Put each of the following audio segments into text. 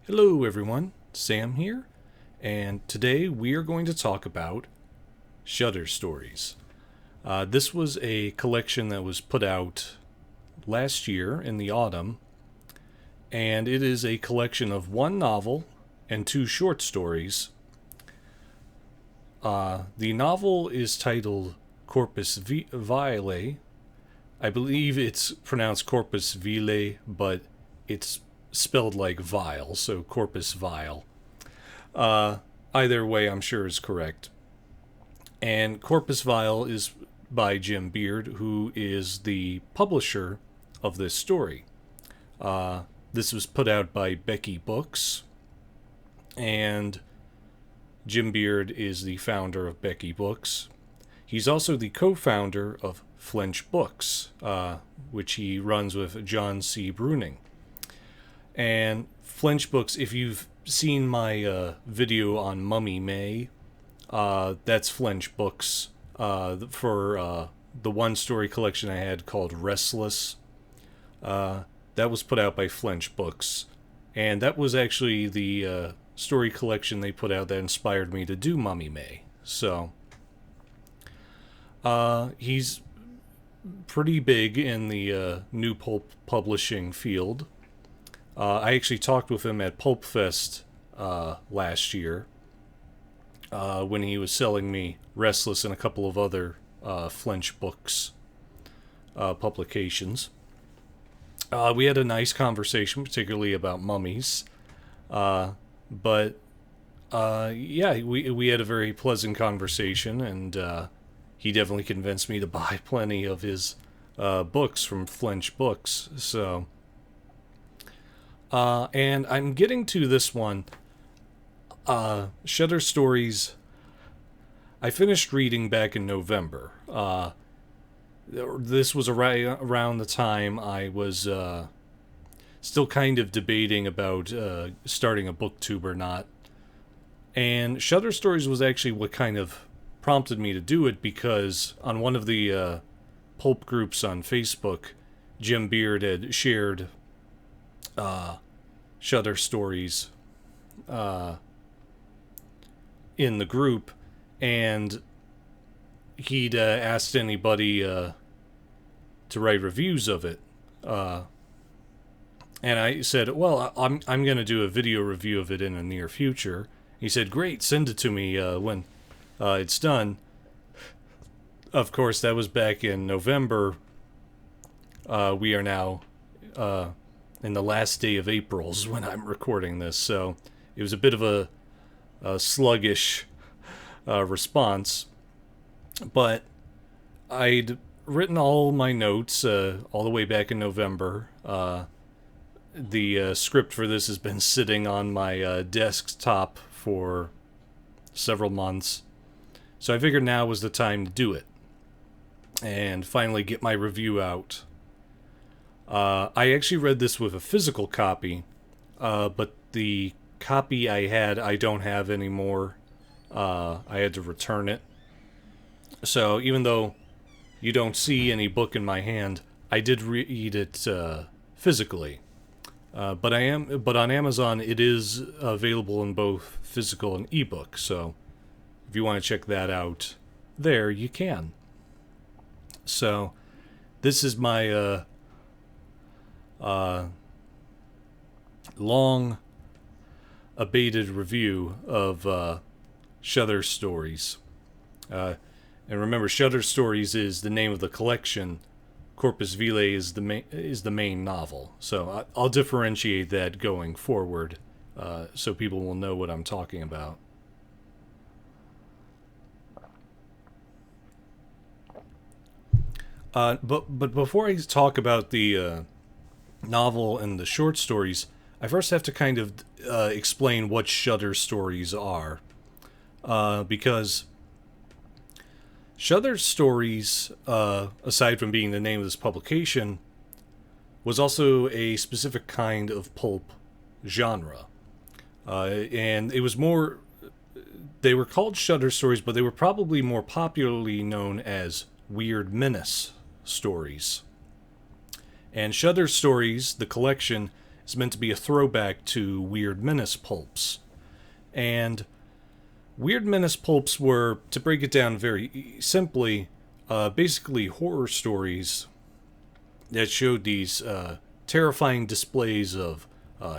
Hello everyone, Sam here, and today we are going to talk about Shudder stories. This was a collection that was put out last year in the autumn, and it is a collection of one novel and two short stories. The novel is titled Corpus Vile. I believe it's pronounced Corpus Vile, but it's spelled like vile, so Corpus Vile. Either way, I'm sure is correct. And Corpus Vile is by Jim Beard, who is the publisher of this story. This was put out by Becky Books, and Jim Beard is the founder of Becky Books. He's also the co-founder of Flinch Books, which he runs with John C. Bruning. And Flinch Books, if you've seen my video on Mummy May, that's Flinch Books for the one-story collection I had called Restless. That was put out by Flinch Books. And that was actually the story collection they put out that inspired me to do Mummy May. So, he's pretty big in the new pulp publishing field. I actually talked with him at Pulp Fest last year when he was selling me Restless and a couple of other Flinch Books publications. We had a nice conversation, particularly about mummies. But we had a very pleasant conversation, and he definitely convinced me to buy plenty of his books from Flinch Books. So, and I'm getting to this one. Shudder Stories, I finished reading back in November. This was around the time I was still kind of debating about starting a booktube or not. And Shudder Stories was actually what kind of prompted me to do it, because on one of the pulp groups on Facebook, Jim Beard had shared Shudder Stories in the group, and he'd asked anybody to write reviews of it. And I said, well, I'm going to do a video review of it in the near future. He said, great, send it to me when it's done. Of course, that was back in November. We are now in the last day of April's when I'm recording this, so it was a bit of a sluggish response. But I'd written all my notes all the way back in November. The script for this has been sitting on my desktop for several months. So I figured now was the time to do it and finally get my review out. I actually read this with a physical copy, but the copy I had I don't have anymore. I had to return it. So even though you don't see any book in my hand, I did read it physically. But on Amazon it is available in both physical and ebook. So if you want to check that out there, you can. So this is my long abated review of Shudder Stories. And remember, Shudder Stories is the name of the collection. Corpus Vile is the main novel. So I'll differentiate that going forward, so people will know what I'm talking about. But before I talk about the novel and the short stories, I first have to kind of explain what Shudder Stories are, because Shudder Stories, aside from being the name of this publication, was also a specific kind of pulp genre. And it was more... They were called Shudder Stories, but they were probably more popularly known as Weird Menace stories. And Shudder Stories, the collection, is meant to be a throwback to Weird Menace pulps. And Weird Menace pulps were, to break it down very simply, basically horror stories that showed these terrifying displays of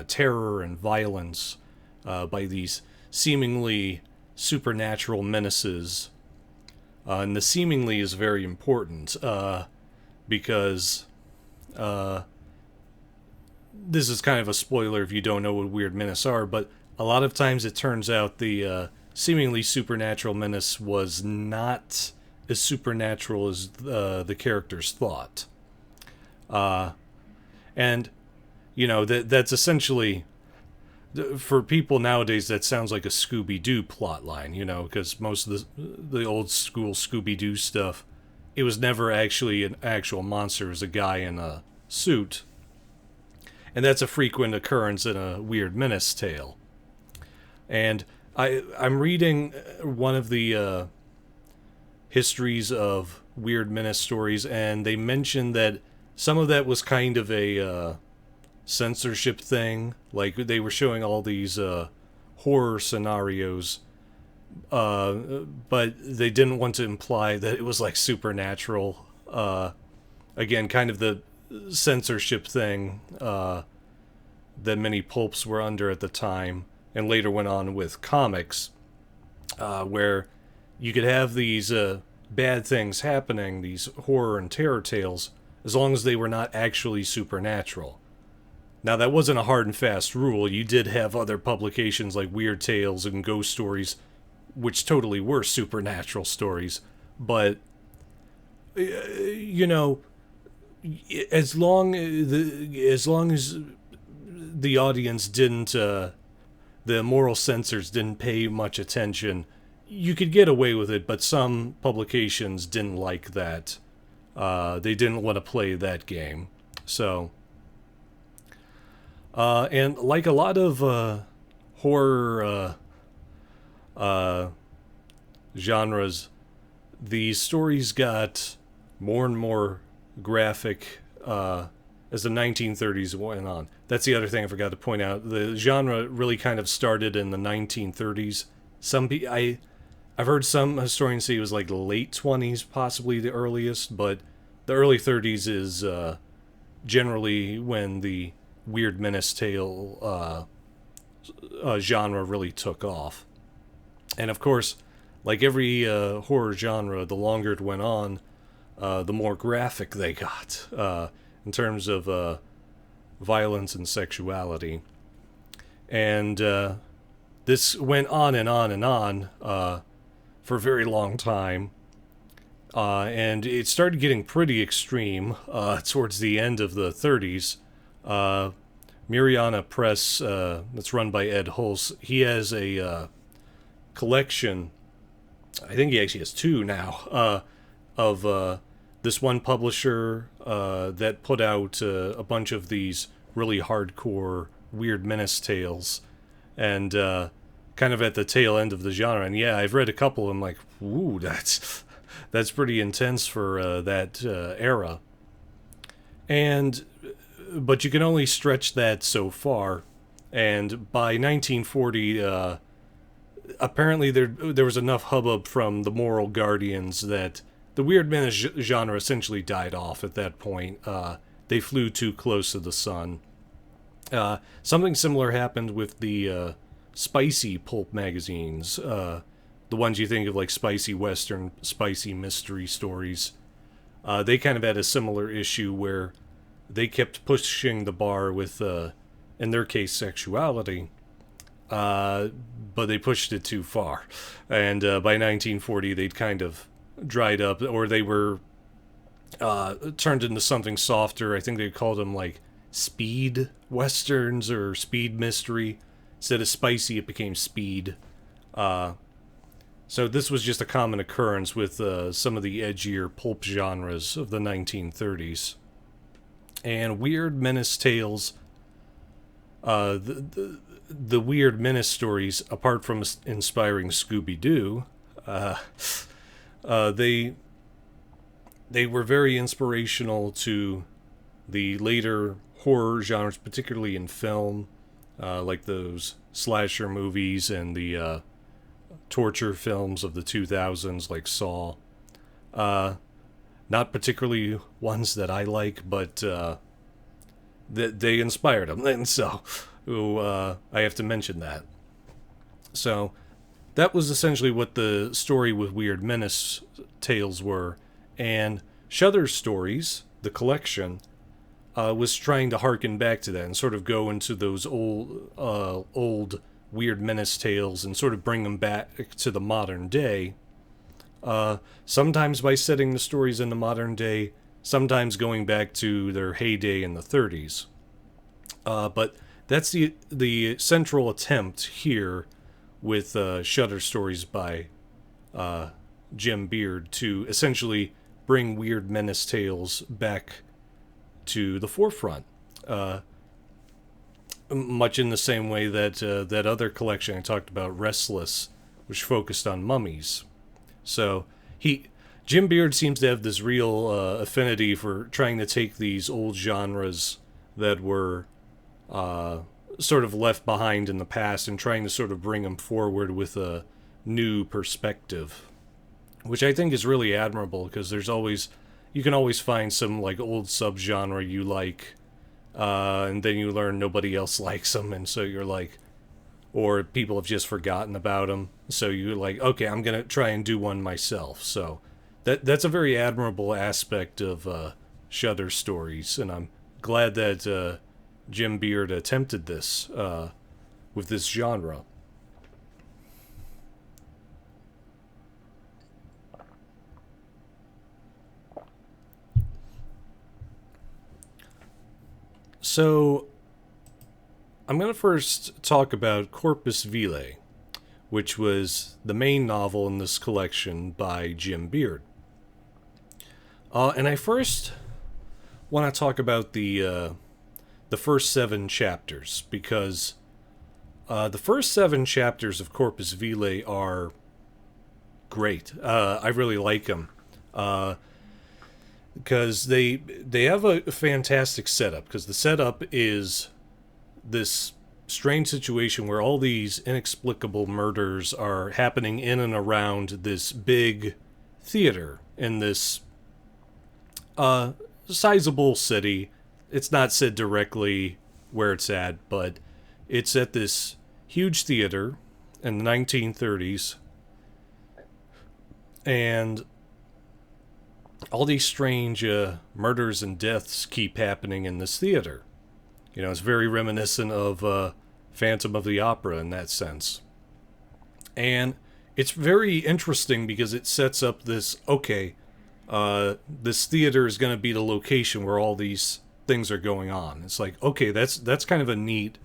terror and violence by these seemingly supernatural menaces. And the seemingly is very important because this is kind of a spoiler if you don't know what Weird Menace are, but a lot of times it turns out the seemingly supernatural menace was not as supernatural as the characters thought. And, you know, that's essentially, for people nowadays, that sounds like a Scooby-Doo plotline, you know, because most of the old school Scooby-Doo stuff, it was never actually an actual monster. It was a guy in a suit. And that's a frequent occurrence in a Weird Menace tale. And I'm reading one of the histories of Weird Menace stories, and they mentioned that some of that was kind of a censorship thing. Like, they were showing all these horror scenarios, but they didn't want to imply that it was, like, supernatural. Again, kind of the censorship thing that many pulps were under at the time, and later went on with comics, where you could have these bad things happening, these horror and terror tales, as long as they were not actually supernatural. Now, that wasn't a hard and fast rule. You did have other publications like Weird Tales and Ghost Stories, which totally were supernatural stories, but, you know, as long as the audience didn't, the moral censors didn't pay much attention, you could get away with it, but some publications didn't like that. They didn't want to play that game. So, and like a lot of horror genres, the stories got more and more graphic as the 1930s went on. That's the other thing I forgot to point out. The genre really kind of started in the 1930s. I've heard some historians say it was like the late 20s, possibly the earliest, but the early 30s is generally when the Weird Menace tale genre really took off. And of course, like every horror genre, the longer it went on, the more graphic they got in terms of violence and sexuality. And this went on and on and on for a very long time. And it started getting pretty extreme towards the end of the 30s. Mariana Press, that's run by Ed Hulse, he has a collection, I think he actually has two now, of this one publisher that put out a bunch of these really hardcore Weird Menace tales, and kind of at the tail end of the genre. And yeah, I've read a couple, I'm like, ooh, that's pretty intense for that era. But you can only stretch that so far. And by 1940, apparently there was enough hubbub from the moral guardians that the Weird Menace genre essentially died off at that point. They flew too close to the sun. Something similar happened with the spicy pulp magazines. The ones you think of like Spicy Western, Spicy Mystery Stories. They kind of had a similar issue where they kept pushing the bar with, in their case, sexuality. But they pushed it too far. And by 1940, they'd kind of dried up, or they were turned into something softer. I think they called them like speed westerns or speed mystery. Instead of spicy, it became speed. So this was just a common occurrence with some of the edgier pulp genres of the 1930s. And Weird Menace tales, the Weird Menace stories, apart from inspiring Scooby-Doo, they were very inspirational to the later horror genres, particularly in film, like those slasher movies and the torture films of the 2000s, like Saw. Not particularly ones that I like, but they inspired them, and so I have to mention that. So that was essentially what the story with Weird Menace tales were, and Shudder Stories, the collection, was trying to harken back to that and sort of go into those old Weird Menace tales and sort of bring them back to the modern day. Sometimes by setting the stories in the modern day, sometimes going back to their heyday in the 30s. But that's the central attempt here with Shudder Stories by Jim Beard to essentially bring Weird Menace tales back to the forefront. Much in the same way that that other collection I talked about, Restless, which focused on mummies. So Jim Beard seems to have this real affinity for trying to take these old genres that were sort of left behind in the past and trying to sort of bring them forward with a new perspective, which I think is really admirable, because you can always find some like old subgenre you like, and then you learn nobody else likes them, and so you're like, or people have just forgotten about them, so you're like, okay, I'm gonna try and do one myself. So that's a very admirable aspect of Shudder Stories, and I'm glad that Jim Beard attempted this with this genre. So I'm going to first talk about Corpus Vile, which was the main novel in this collection by Jim Beard. And I first want to talk about the first 7 chapters, because the first 7 chapters of Corpus Vile are great. I really like them. Because they have a fantastic setup, because the setup is this strange situation where all these inexplicable murders are happening in and around this big theater in this sizable city. It's not said directly where it's at, but it's at this huge theater in the 1930s, and all these strange murders and deaths keep happening in this theater. You know, it's very reminiscent of Phantom of the Opera in that sense. And it's very interesting because it sets up this, this theater is going to be the location where all these things are going on. It's like, okay, that's kind of a neat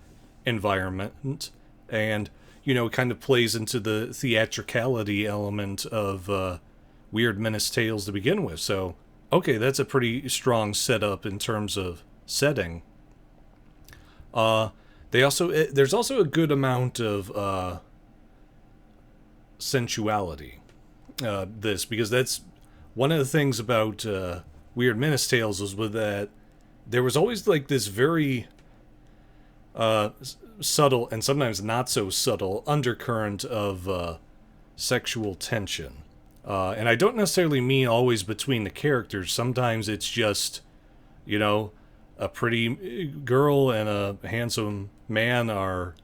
environment. And, you know, it kind of plays into the theatricality element of Weird Menace tales to begin with. So, okay, that's a pretty strong setup in terms of setting. There's also a good amount of sensuality. Because that's one of the things about Weird Menace tales was with that there was always like this very subtle and sometimes not so subtle undercurrent of sexual tension. And I don't necessarily mean always between the characters. Sometimes it's just, you know, a pretty girl and a handsome man are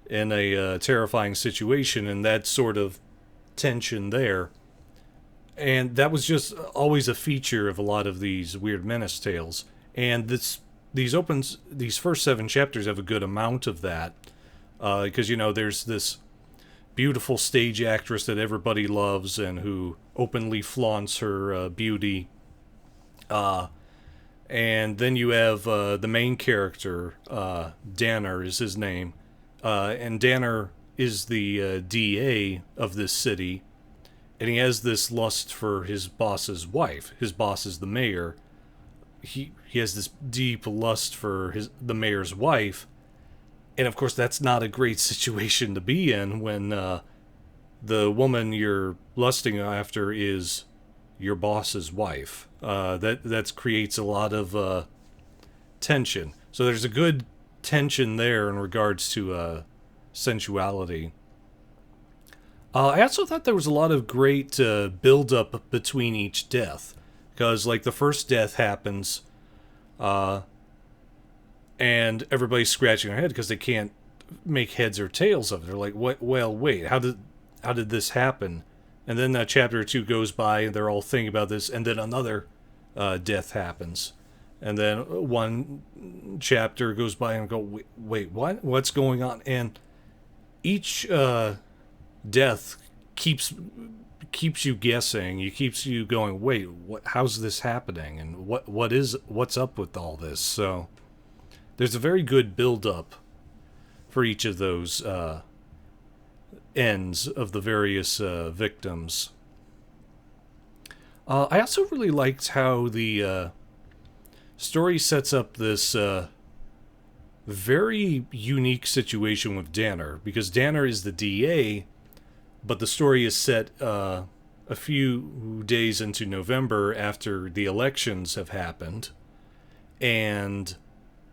in a terrifying situation, and that sort of tension there. And that was just always a feature of a lot of these Weird Menace tales. And these first 7 chapters have a good amount of that, because, you know, there's this beautiful stage actress that everybody loves and who openly flaunts her beauty. And then you have the main character, Danner is his name. And Danner is the DA of this city. And he has this lust for his boss's wife. His boss is the mayor. He has this deep lust for the mayor's wife. And of course, that's not a great situation to be in when the woman you're lusting after is your boss's wife. That creates a lot of tension. So there's a good tension there in regards to sensuality. I also thought there was a lot of great build-up between each death. Because, like, the first death happens, and everybody's scratching their head because they can't make heads or tails of it. They're like, "What? Well, wait, how did this happen?" And then a chapter or two goes by, and they're all thinking about this, and then another death happens. And then one chapter goes by and go, wait, what? What's going on? And each death keeps you guessing. It keeps you going, wait, how's this happening? And what's up with all this? So there's a very good build-up for each of those ends of the various victims. I also really liked how the story sets up this very unique situation with Danner, because Danner is the DA, but the story is set a few days into November after the elections have happened, and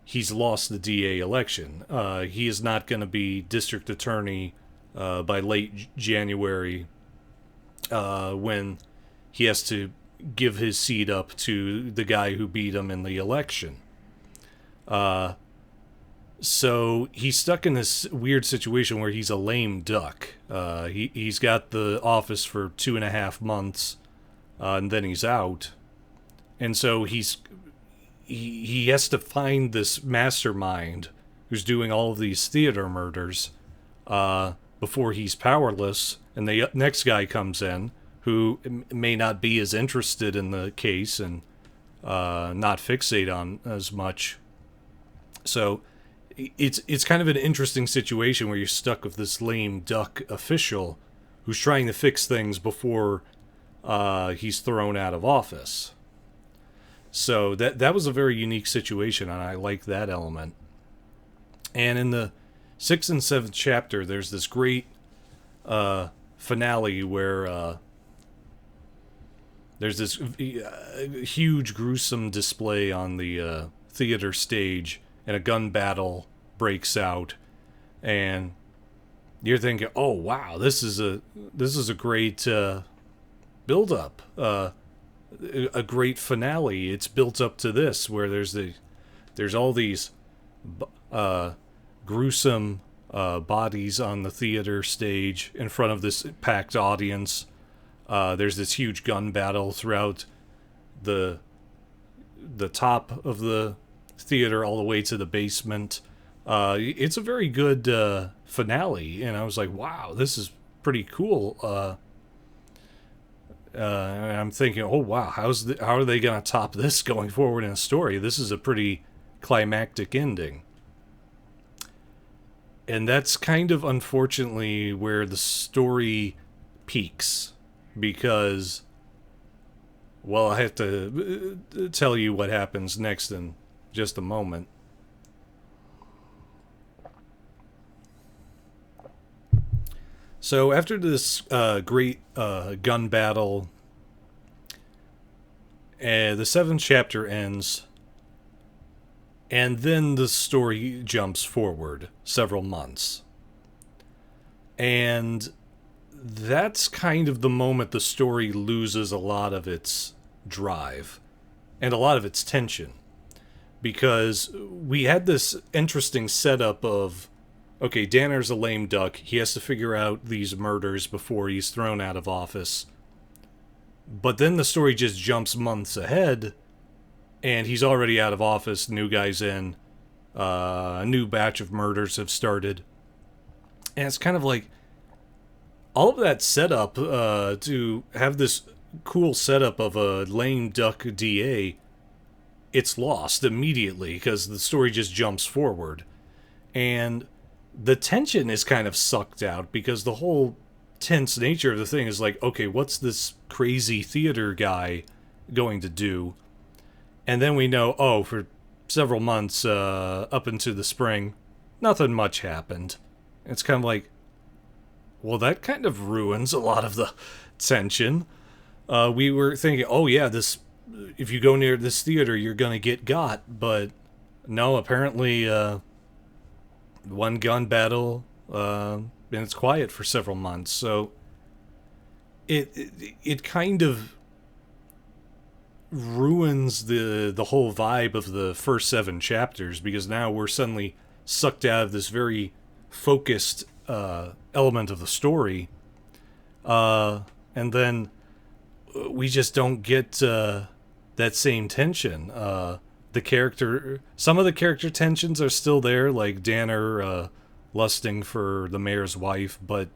he's lost the DA election. He is not going to be district attorney by late January, when he has to give his seat up to the guy who beat him in the election. So he's stuck in this weird situation where he's a lame duck. He's got the office for 2.5 months, and then he's out. And so he has to find this mastermind who's doing all of these theater murders before he's powerless. And the next guy comes in who may not be as interested in the case and not fixate on as much. So it's kind of an interesting situation where you're stuck with this lame duck official who's trying to fix things before he's thrown out of office. So that was a very unique situation, and I like that element. And in the 6th and 7th chapter, there's this great finale where there's this huge, gruesome display on the theater stage, and a gun battle breaks out, and you're thinking, "Oh wow, this is a great build-up, a great finale." It's built up to this, where there's all these gruesome bodies on the theater stage in front of this packed audience. There's this huge gun battle throughout the top of the theater all the way to the basement. It's a very good finale, and I was like, wow, this is pretty cool. And I'm thinking, oh wow, how are they going to top this going forward in a story? This is a pretty climactic ending. And that's kind of unfortunately where the story peaks, because, well, I have to tell you what happens next in just a moment. So after this great gun battle, the 7th chapter ends, and then the story jumps forward several months. And that's kind of the moment the story loses a lot of its drive and a lot of its tension. Because we had this interesting setup of, okay, Danner's a lame duck. He has to figure out these murders before he's thrown out of office. But then the story just jumps months ahead, and he's already out of office. New guy's in. A new batch of murders have started. And it's kind of like, all of that setup to have this cool setup of a lame duck DA, it's lost immediately because the story just jumps forward. And the tension is kind of sucked out because the whole tense nature of the thing is like, okay, what's this crazy theater guy going to do? And then we know, oh, for several months up into the spring, nothing much happened. It's kind of like, well, that kind of ruins a lot of the tension. We were thinking, oh yeah, if you go near this theater, you're gonna get got, but No, apparently, one gun battle, and it's quiet for several months. So it kind of ruins the whole vibe of the first 7 chapters, because now we're suddenly sucked out of this very focused element of the story, and then we just don't get that same tension. Some of the character tensions are still there, like Danner lusting for the mayor's wife, but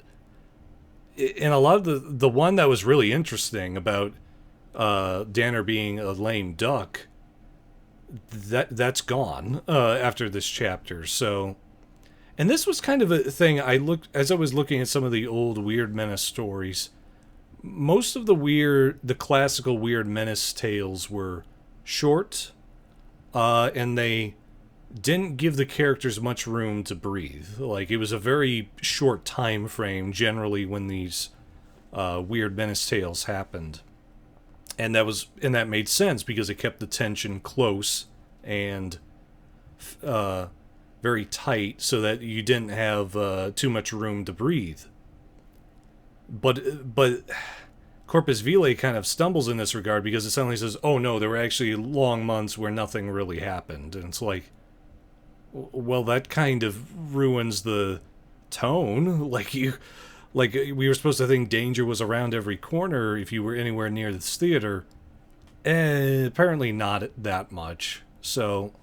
in a lot of the one that was really interesting about Danner being a lame duck, that's gone after this chapter. So, and this was kind of a thing I looked as I was looking at some of the old Weird Menace stories. Most of the classical Weird Menace tales were short, and they didn't give the characters much room to breathe. Like, it was a very short time frame generally when these Weird Menace tales happened. And that made sense because it kept the tension close and very tight, so that you didn't have too much room to breathe. But Corpus Vile kind of stumbles in this regard, because it suddenly says, "Oh no, there were actually long months where nothing really happened," and it's like, well, that kind of ruins the tone. Like we were supposed to think danger was around every corner if you were anywhere near this theater. Apparently not that much. So,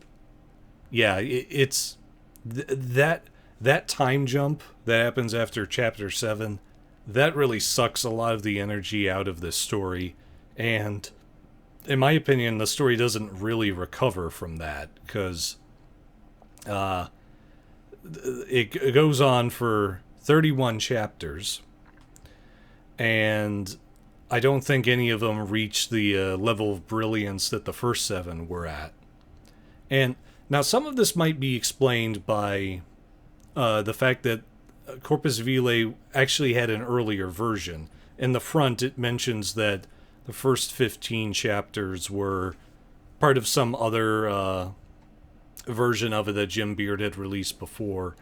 yeah, it's that time jump that happens after chapter 7. That really sucks a lot of the energy out of this story, and in my opinion, the story doesn't really recover from that, because it goes on for 31 chapters, and I don't think any of them reach the level of brilliance that the first 7 were at. And now some of this might be explained by the fact that Corpus Vile actually had an earlier version. In the front, it mentions that the first 15 chapters were part of some other version of it that Jim Beard had released before.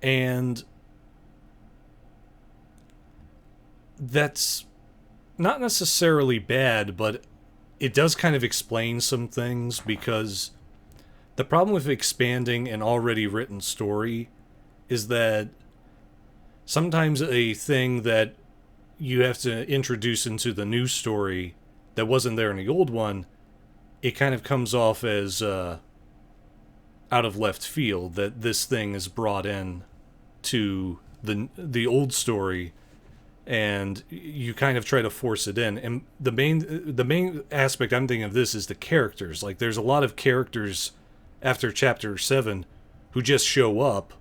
And that's not necessarily bad, but it does kind of explain some things, because the problem with expanding an already written story is that sometimes a thing that you have to introduce into the new story that wasn't there in the old one, it kind of comes off as out of left field, that this thing is brought in to the old story, and you kind of try to force it in. And the main aspect I'm thinking of this is the characters. Like, there's a lot of characters after chapter 7 who just show up,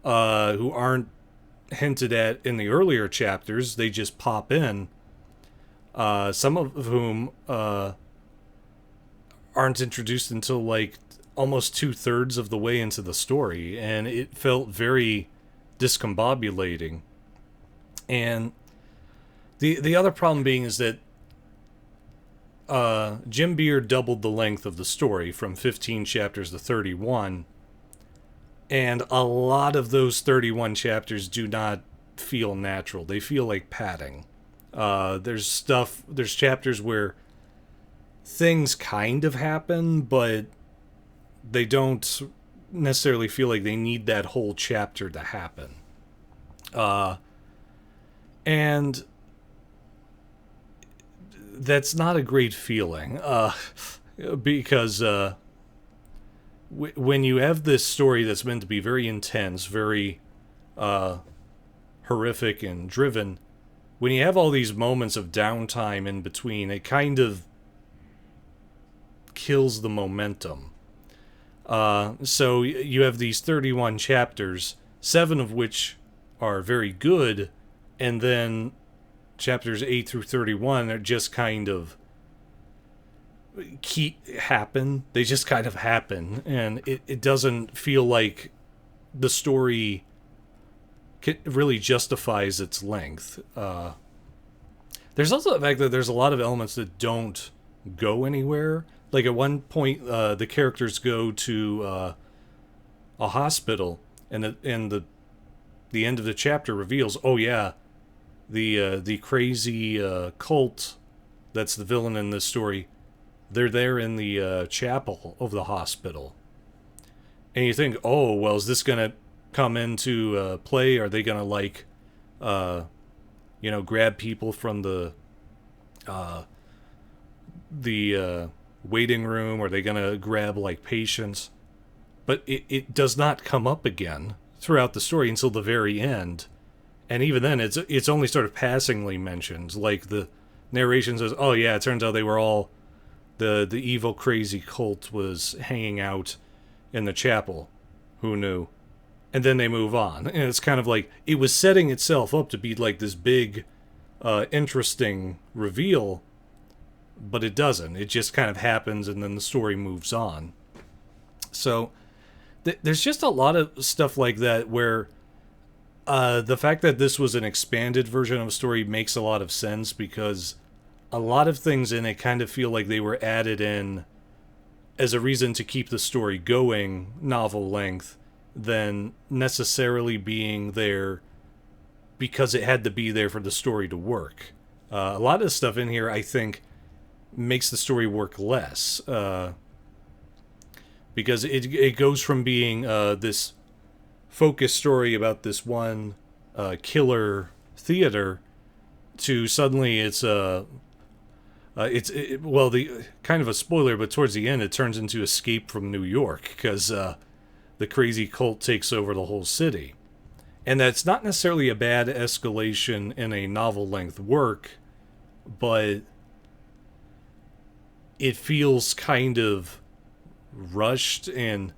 who aren't hinted at in the earlier chapters. They just pop in, some of whom aren't introduced until like almost 2/3 of the way into the story, and it felt very discombobulating. And the other problem being is that Jim Beard doubled the length of the story from 15 chapters to 31, and a lot of those 31 chapters do not feel natural. They feel like padding. There's chapters where things kind of happen, but they don't necessarily feel like they need that whole chapter to happen. And that's not a great feeling, because when you have this story that's meant to be very intense, very horrific and driven, when you have all these moments of downtime in between, it kind of kills the momentum. So you have these 31 chapters, 7 of which are very good, and then chapters 8 through 31 are just kind of happen. They just kind of happen, and it doesn't feel like the story really justifies its length. There's also the fact that there's a lot of elements that don't go anywhere. Like at one point, the characters go to a hospital, and the end of the chapter reveals, oh yeah, the crazy cult that's the villain in this story, they're there in the chapel of the hospital. And you think, oh, well, is this going to come into play? Are they going to, like, grab people from the waiting room? Are they going to grab, like, patients? But it does not come up again throughout the story until the very end. And even then, it's only sort of passingly mentioned. Like, the narration says, oh, yeah, it turns out they were all... The evil, crazy cult was hanging out in the chapel. Who knew? And then they move on. And it's kind of like, it was setting itself up to be like this big, interesting reveal, but it doesn't. It just kind of happens, and then the story moves on. So, there's just a lot of stuff like that where the fact that this was an expanded version of a story makes a lot of sense, because a lot of things in it kind of feel like they were added in as a reason to keep the story going, novel length, than necessarily being there because it had to be there for the story to work. A lot of stuff in here, I think, makes the story work less. Because it goes from being this focused story about this one killer theater to suddenly it's the kind of a spoiler, but towards the end it turns into Escape from New York, because the crazy cult takes over the whole city. And that's not necessarily a bad escalation in a novel-length work, but it feels kind of rushed, and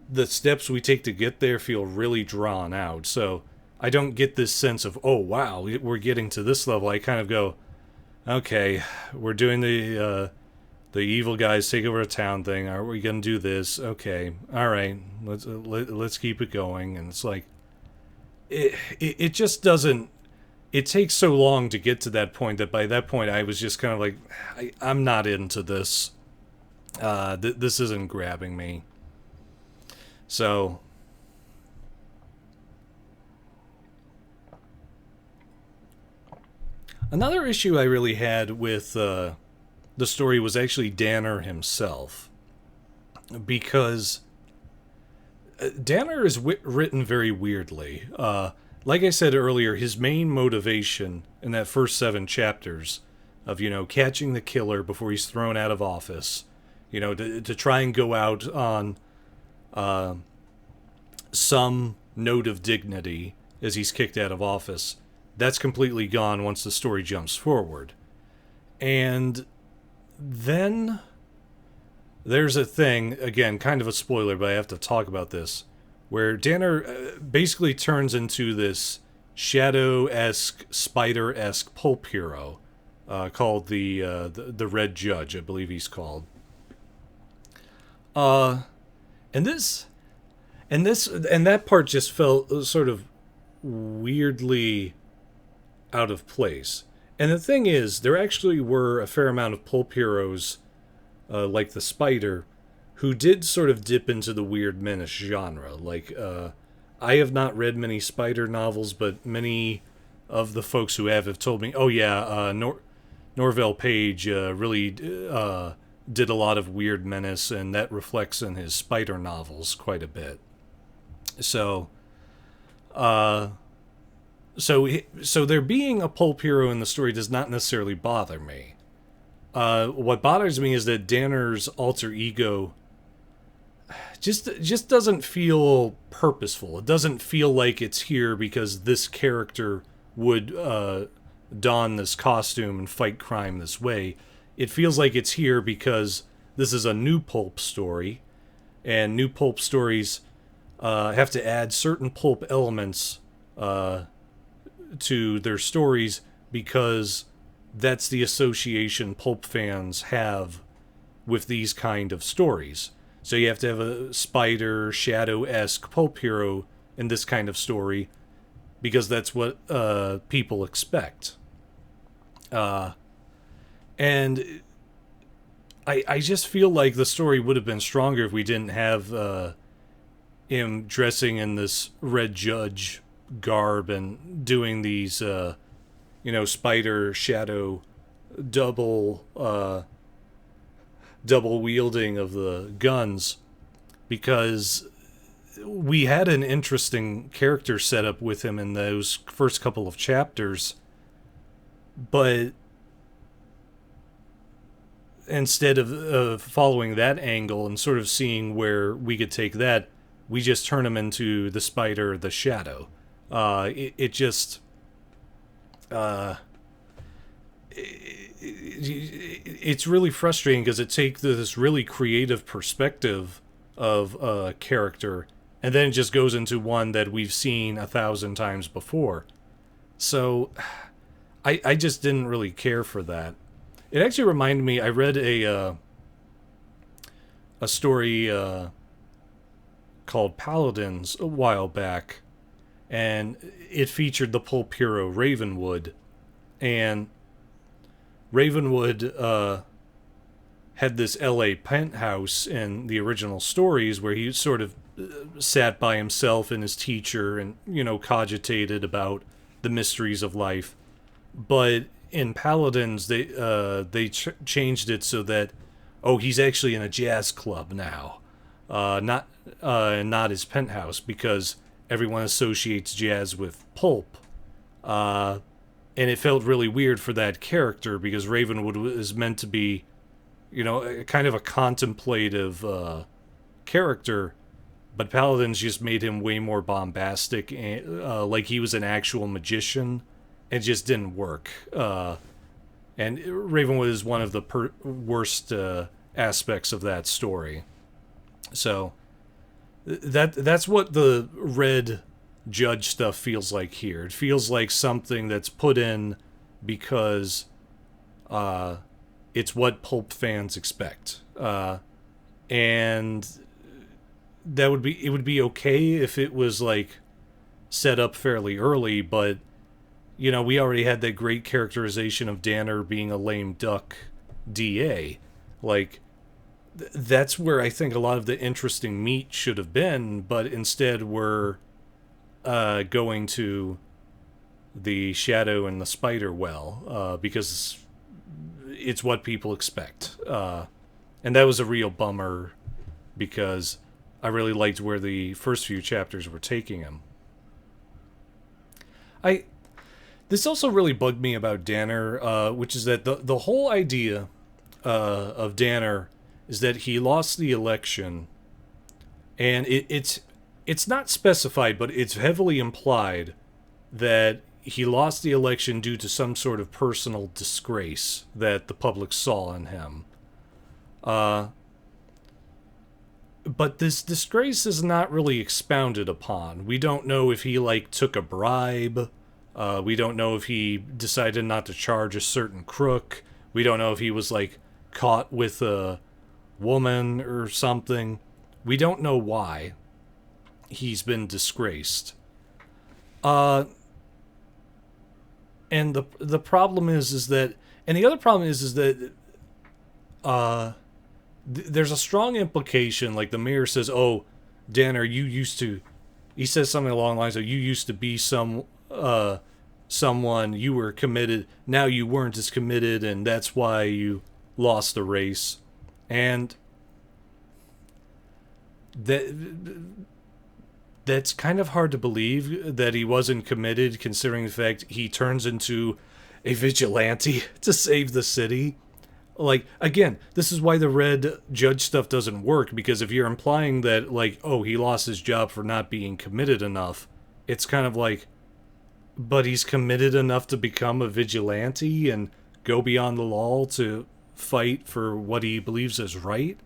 the steps we take to get there feel really drawn out. So I don't get this sense of, oh, wow, we're getting to this level. I kind of go, okay, we're doing the evil guys take over a town thing. Are we going to do this? Okay, all right, let's keep it going. And it's like, it just doesn't. It takes so long to get to that point that by that point I was just kind of like, I'm not into this. This isn't grabbing me. So another issue I really had with the story was actually Danner himself, because Danner is written very weirdly. Like I said earlier, his main motivation in that first 7 chapters of, catching the killer before he's thrown out of office, to try and go out on some note of dignity as he's kicked out of office, that's completely gone once the story jumps forward. And then there's a thing, again, kind of a spoiler, but I have to talk about this, where Danner basically turns into this shadow-esque, spider-esque pulp hero called the Red Judge, I believe he's called. And that part just felt sort of weirdly out of place. And the thing is, there actually were a fair amount of pulp heroes, like the Spider, who did sort of dip into the weird menace genre. Like, I have not read many Spider novels, but many of the folks who have told me, oh yeah, Norvell Page really did a lot of weird menace, and that reflects in his Spider novels quite a bit. So there being a pulp hero in the story does not necessarily bother me. What bothers me is that Danner's alter ego just doesn't feel purposeful. It doesn't feel like it's here because this character would don this costume and fight crime this way. It feels like it's here because this is a new pulp story, and new pulp stories have to add certain pulp elements to their stories because that's the association pulp fans have with these kind of stories. So you have to have a spider, shadow-esque pulp hero in this kind of story because that's what people expect. And I just feel like the story would have been stronger if we didn't have him dressing in this red judge garb and doing these, spider shadow double double wielding of the guns, because we had an interesting character setup with him in those first couple of chapters, but instead of following that angle and sort of seeing where we could take that, we just turn him into the spider, the shadow. It's really frustrating because it takes this really creative perspective of a character, and then it just goes into one that we've seen 1,000 times before. So I just didn't really care for that. It actually reminded me, I read a story called Paladins a while back, and it featured the pulp hero Ravenwood. And Ravenwood had this LA penthouse in the original stories where he sort of sat by himself and his teacher and, cogitated about the mysteries of life. But in Paladins, they changed it so that, he's actually in a jazz club now, not his penthouse, because everyone associates jazz with pulp. And it felt really weird for that character because Ravenwood is meant to be, kind of a contemplative character, but Paladins just made him way more bombastic, and like he was an actual magician. It just didn't work. And Ravenwood is one of the worst aspects of that story. So that's what the red judge stuff feels like here. It feels like something that's put in because it's what pulp fans expect. And it would be okay if it was like set up fairly early, but we already had that great characterization of Danner being a lame duck DA. Like, that's where I think a lot of the interesting meat should have been, but instead we're going to the shadow and the spider well, because it's what people expect. And that was a real bummer because I really liked where the first few chapters were taking him. This also really bugged me about Danner, which is that the whole idea of Danner is that he lost the election, and it's not specified, but it's heavily implied that he lost the election due to some sort of personal disgrace that the public saw in him. But this disgrace is not really expounded upon. We don't know if he, took a bribe. We don't know if he decided not to charge a certain crook. We don't know if he was, caught with a woman or something. We don't know why he's been disgraced. And the problem is that, and the other problem is that there's a strong implication, like the mayor says, Danner, he says something along the lines of, you used to be someone, you were committed, now you weren't as committed, and that's why you lost the race. And that's kind of hard to believe that he wasn't committed, considering the fact he turns into a vigilante to save the city. Again, this is why the red judge stuff doesn't work, because if you're implying that, he lost his job for not being committed enough, it's kind of but he's committed enough to become a vigilante and go beyond the law to fight for what he believes is right?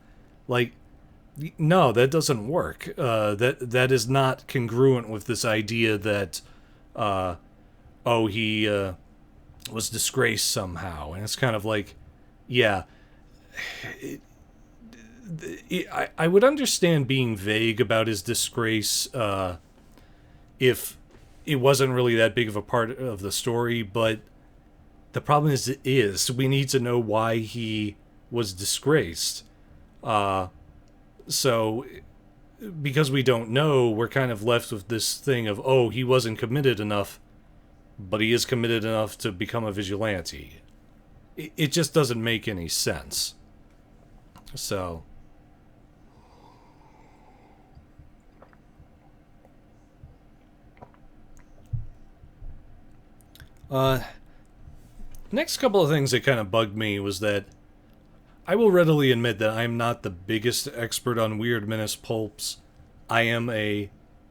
No, that doesn't work. That is not congruent with this idea that, he was disgraced somehow. And it's kind of yeah, I would understand being vague about his disgrace if it wasn't really that big of a part of the story, but the problem is it is. We need to know why he was disgraced. So, because we don't know, we're kind of left with this thing of, oh, he wasn't committed enough, but he is committed enough to become a vigilante. It just doesn't make any sense. So... next couple of things that kind of bugged me was that I will readily admit that I'm not the biggest expert on weird Menace pulps. I'm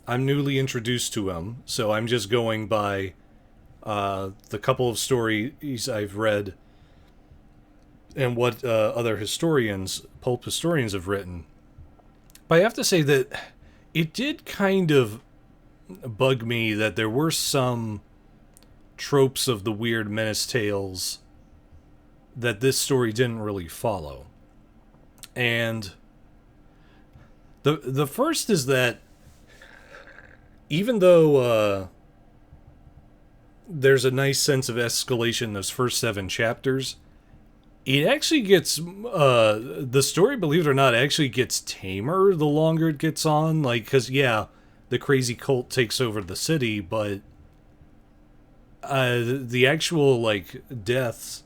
newly introduced to them, so I'm just going by the couple of stories I've read and what other pulp historians have written. But I have to say that it did kind of bug me that there were some tropes of the weird Menace tales that this story didn't really follow. And the first is that even though there's a nice sense of escalation in those first 7 chapters, it actually gets the story, believe it or not, actually gets tamer the longer it gets on. Like, because yeah, the crazy cult takes over the city, but the actual, like, deaths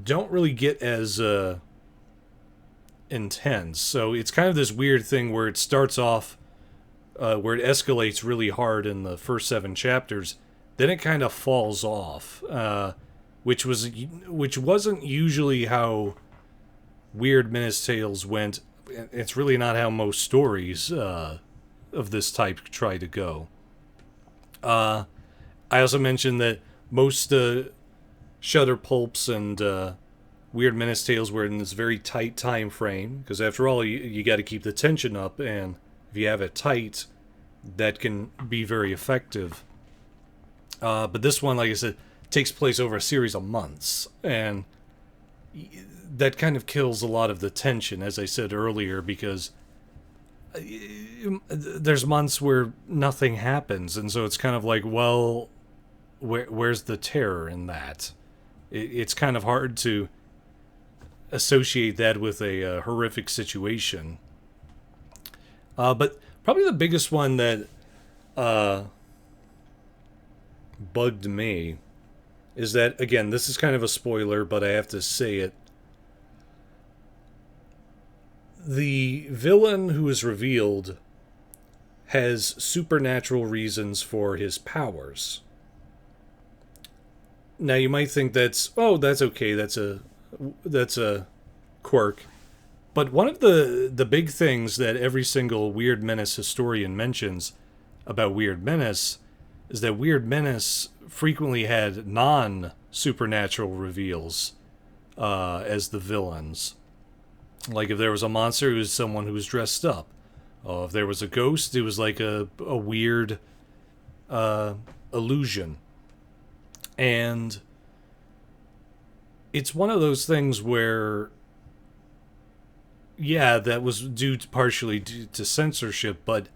don't really get as intense. So it's kind of this weird thing where it starts off, where it escalates really hard in the first 7 chapters, then it kind of falls off, which wasn't usually how weird Menace tales went. It's really not how most stories of this type try to go. I also mentioned that most Shudder pulps and weird Menace tales were in this very tight time frame, because after all, you got to keep the tension up, and if you have it tight, that can be very effective. But this one, like I said, takes place over a series of months, and that kind of kills a lot of the tension, as I said earlier, because there's months where nothing happens, and so it's kind of like, well, where's the terror in that? It's kind of hard to associate that with a horrific situation. But probably the biggest one that bugged me is that, again, this is kind of a spoiler, but I have to say it. The villain who is revealed has supernatural reasons for his powers. Now you might think that's okay, that's a quirk. But one of the big things that every single Weird Menace historian mentions about Weird Menace is that Weird Menace frequently had non-supernatural reveals as the villains. Like if there was a monster, it was someone who was dressed up. If there was a ghost, it was like a weird illusion. And it's one of those things where, yeah, that was partially due to censorship, but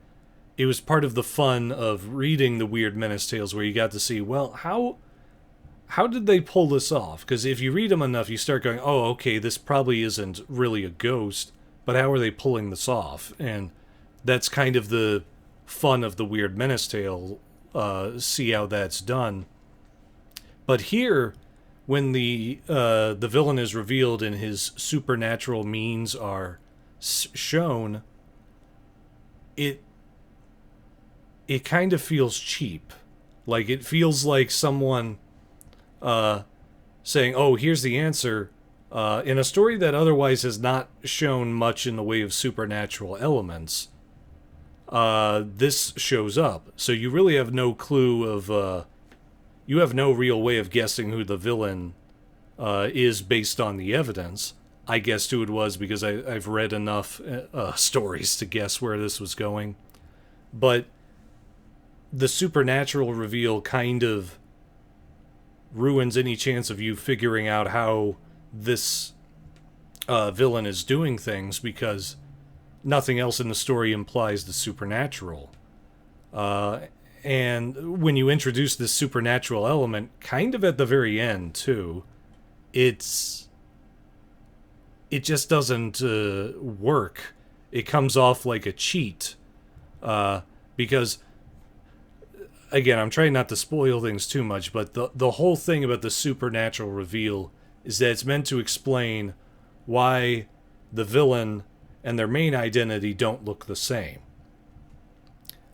it was part of the fun of reading the Weird Menace tales, where you got to see, well, how did they pull this off? Because if you read them enough, you start going, oh, okay, this probably isn't really a ghost, but how are they pulling this off? And that's kind of the fun of the Weird Menace tale, see how that's done. But here, when the villain is revealed and his supernatural means are shown, it kind of feels cheap. Like, it feels like someone saying, oh, here's the answer, in a story that otherwise has not shown much in the way of supernatural elements. This shows up. So you really have no clue of... you have no real way of guessing who the villain is based on the evidence. I guessed who it was because I've read enough stories to guess where this was going. But the supernatural reveal kind of ruins any chance of you figuring out how this villain is doing things, because nothing else in the story implies the supernatural. And when you introduce this supernatural element, kind of at the very end, too, it's it just doesn't work. It comes off like a cheat, because again, I'm trying not to spoil things too much, but the whole thing about the supernatural reveal is that it's meant to explain why the villain and their main identity don't look the same.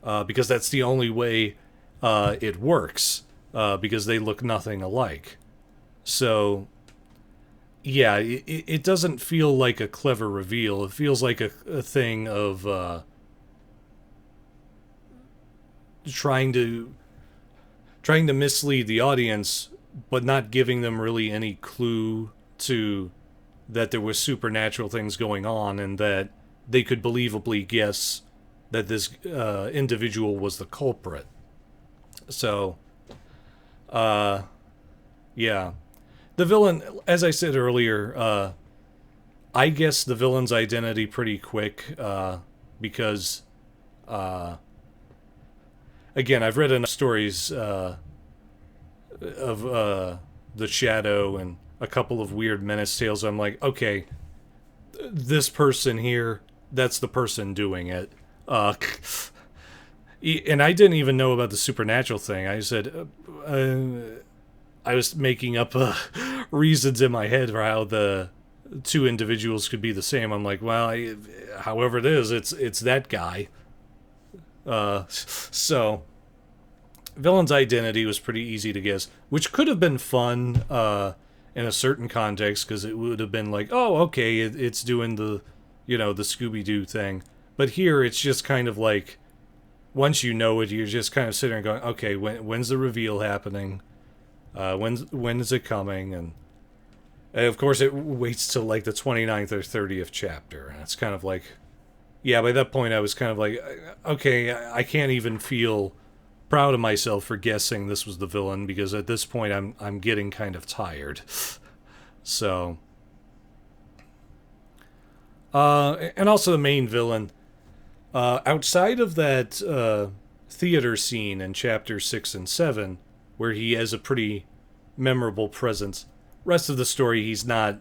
Because that's the only way it works, because they look nothing alike. So, yeah, it doesn't feel like a clever reveal. It feels like a thing of trying to mislead the audience, but not giving them really any clue to that there was supernatural things going on, and that they could believably guess that this individual was the culprit. So, yeah. The villain, as I said earlier, I guessed the villain's identity pretty quick, because, again, I've read enough stories of the Shadow and a couple of weird Menace tales. I'm like, okay, this person here, that's the person doing it. And I didn't even know about the supernatural thing. I said, I was making up reasons in my head for how the two individuals could be the same. I'm like, well, however it is, it's that guy. So, villain's identity was pretty easy to guess, which could have been fun in a certain context, because it would have been like, oh, okay, it's doing the, the Scooby-Doo thing. But here, it's just kind of like, once you know it, you're just kind of sitting there going, okay, when's the reveal happening? When is it coming? And of course, it waits till like the 29th or 30th chapter. And it's kind of like, yeah, by that point, I was kind of like, okay, I can't even feel proud of myself for guessing this was the villain, because at this point, I'm getting kind of tired. So, and also the main villain. Outside of that theater scene in chapters 6 and 7, where he has a pretty memorable presence, rest of the story he's not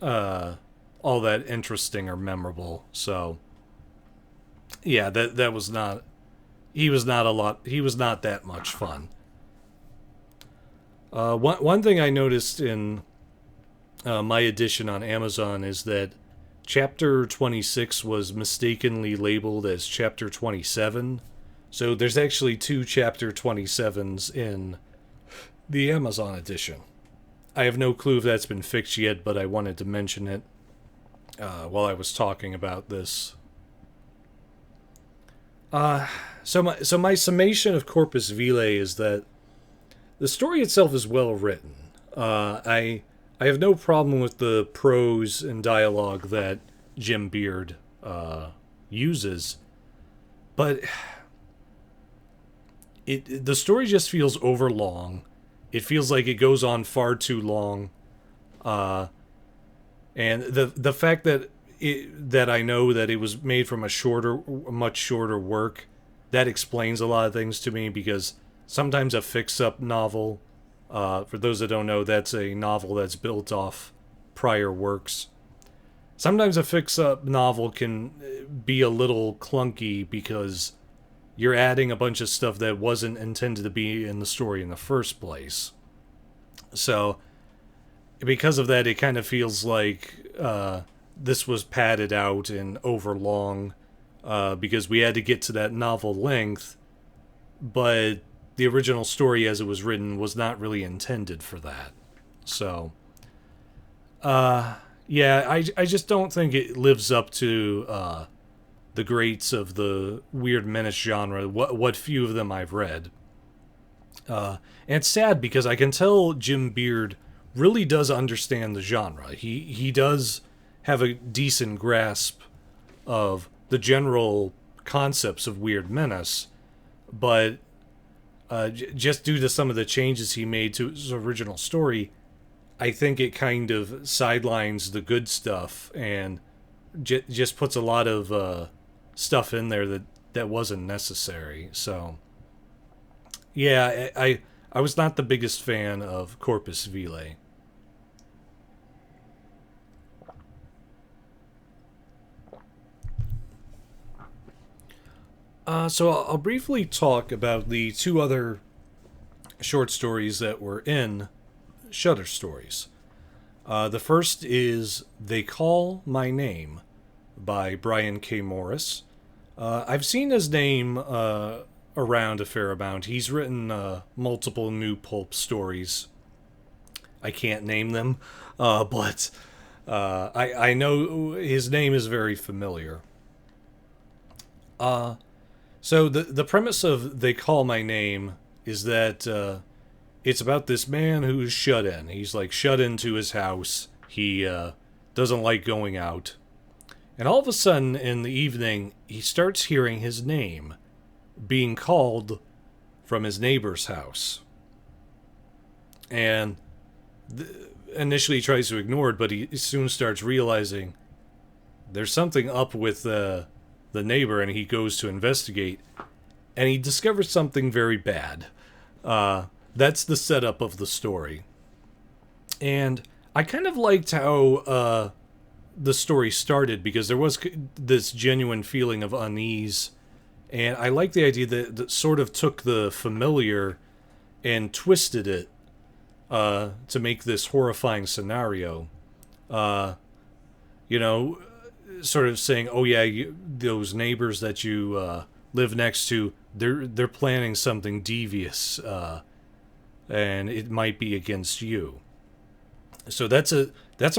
all that interesting or memorable. So, yeah, that was not. He was not that much fun. One thing I noticed in my edition on Amazon is that Chapter 26 was mistakenly labeled as Chapter 27. So there's actually two Chapter 27s in the Amazon edition. I have no clue if that's been fixed yet, but I wanted to mention it while I was talking about this. So my summation of Corpus Vile is that the story itself is well written. I have no problem with the prose and dialogue that Jim Beard uses, but the story just feels overlong. It feels like it goes on far too long, and the fact that that I know that it was made from a much shorter work, that explains a lot of things to me, because sometimes a fix-up novel, for those that don't know, that's a novel that's built off prior works. Sometimes a fix-up novel can be a little clunky because you're adding a bunch of stuff that wasn't intended to be in the story in the first place. So, because of that, it kind of feels like this was padded out and overlong, because we had to get to that novel length, but the original story as it was written was not really intended for that. So, yeah, I just don't think it lives up to the greats of the weird menace genre, what few of them I've read. And it's sad, because I can tell Jim Beard really does understand the genre. He does have a decent grasp of the general concepts of weird menace, but just due to some of the changes he made to his original story, I think it kind of sidelines the good stuff and just puts a lot of stuff in there that wasn't necessary. So, yeah, I was not the biggest fan of Corpus Vile. So I'll briefly talk about the two other short stories that were in Shudder stories. The first is They Call My Name by Brian K. Morris. I've seen his name around a fair amount. He's written multiple new pulp stories. I can't name them, but I know his name is very familiar. So the premise of They Call My Name is that it's about this man who's shut in. He's like shut into his house. He doesn't like going out. And all of a sudden in the evening, he starts hearing his name being called from his neighbor's house. And initially he tries to ignore it, but he soon starts realizing there's something up with the neighbor, and he goes to investigate, and he discovers something very bad. That's the setup of the story. And I kind of liked how the story started, because there was this genuine feeling of unease, and I like the idea that sort of took the familiar and twisted it to make this horrifying scenario. Sort of saying, oh yeah, those neighbors that you live next to, they're planning something devious, and it might be against you. So that's a